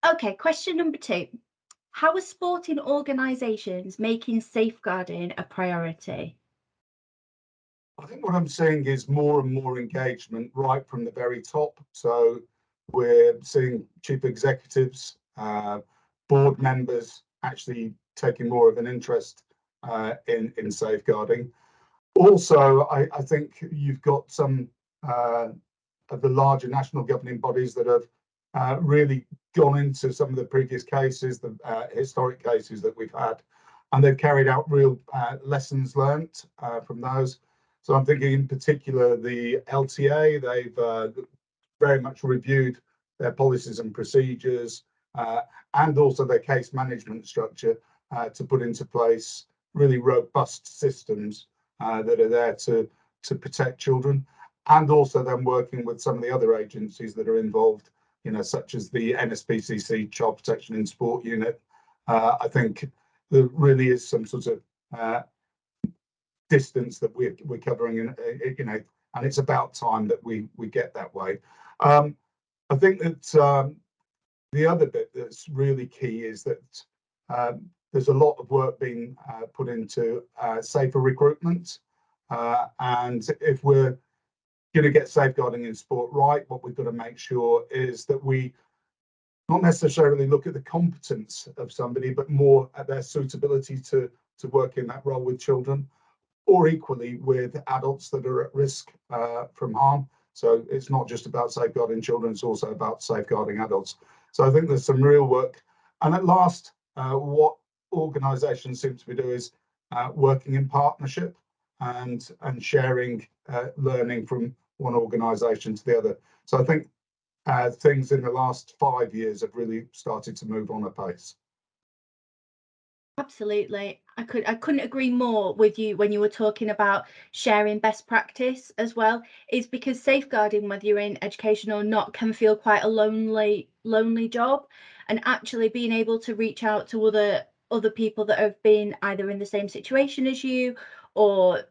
Okay, question number 2. How are sporting organisations making safeguarding a priority? I think what I'm seeing is more and more engagement right from the very top. So we're seeing chief executives, board members actually taking more of an interest in safeguarding. Also, I think you've got some of the larger national governing bodies that have really gone into some of the previous cases, the historic cases that we've had, and they've carried out real lessons learnt from those. So I'm thinking in particular the LTA, they've very much reviewed their policies and procedures and also their case management structure to put into place really robust systems that are there to protect children, and also then working with some of the other agencies that are involved, such as the NSPCC Child Protection in Sport Unit. I think there really is some sort of distance that we're covering, and it's about time that we get that way. I think that the other bit that's really key is that there's a lot of work being put into safer recruitment, and if we're going to get safeguarding in sport right, what we've got to make sure is that we not necessarily look at the competence of somebody, but more at their suitability to work in that role with children, or equally with adults that are at risk from harm. So it's not just about safeguarding children, it's also about safeguarding adults. So I think there's some real work. And at last, what organisations seem to be doing is working in partnership and sharing learning from one organisation to the other. So I think things in the last 5 years have really started to move on apace. Absolutely. I couldn't agree more with you when you were talking about sharing best practice as well. Is because safeguarding, whether you're in education or not, can feel quite a lonely job, and actually being able to reach out to other people that have been either in the same situation as you or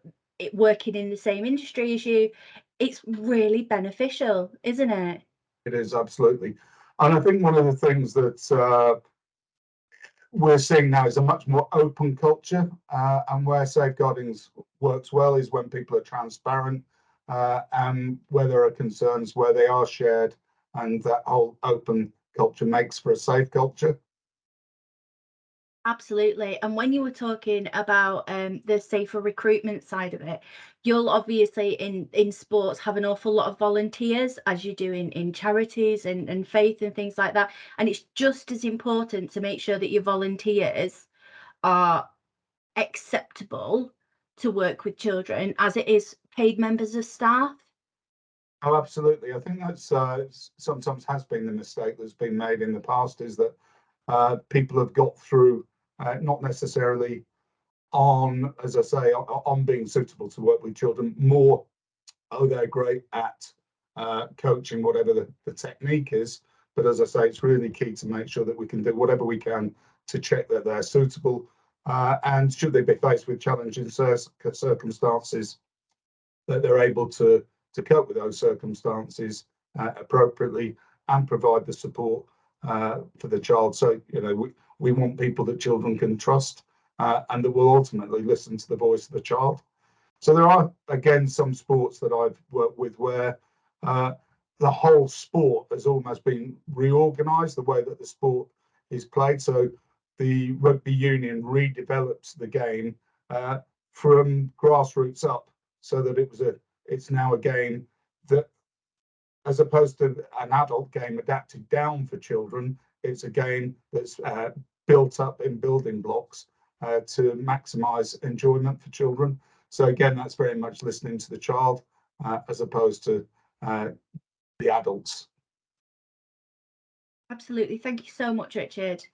working in the same industry as you, it's really beneficial, isn't it? It is, absolutely. And I think one of the things that we're seeing now is a much more open culture, and where safeguarding works well is when people are transparent, and where there are concerns, where they are shared, and that whole open culture makes for a safe culture. Absolutely. And when you were talking about the safer recruitment side of it, you'll obviously in sports have an awful lot of volunteers, as you do in charities and faith and things like that. And it's just as important to make sure that your volunteers are acceptable to work with children as it is paid members of staff. Oh, absolutely. I think that's sometimes has been the mistake that's been made in the past, is that people have got through not necessarily on, as I say, on being suitable to work with children, more, oh, they're great at coaching, whatever the technique is. But as I say, it's really key to make sure that we can do whatever we can to check that they're suitable. And should they be faced with challenging circumstances, that they're able to cope with those circumstances appropriately and provide the support for the child. So, we want people that children can trust and that will ultimately listen to the voice of the child. So there are, again, some sports that I've worked with where the whole sport has almost been reorganised, the way that the sport is played. So the rugby union redeveloped the game from grassroots up, so that it's now a game that, as opposed to an adult game adapted down for children, it's a game that's built up in building blocks to maximise enjoyment for children. So again, that's very much listening to the child as opposed to the adults. Absolutely. Thank you so much, Richard.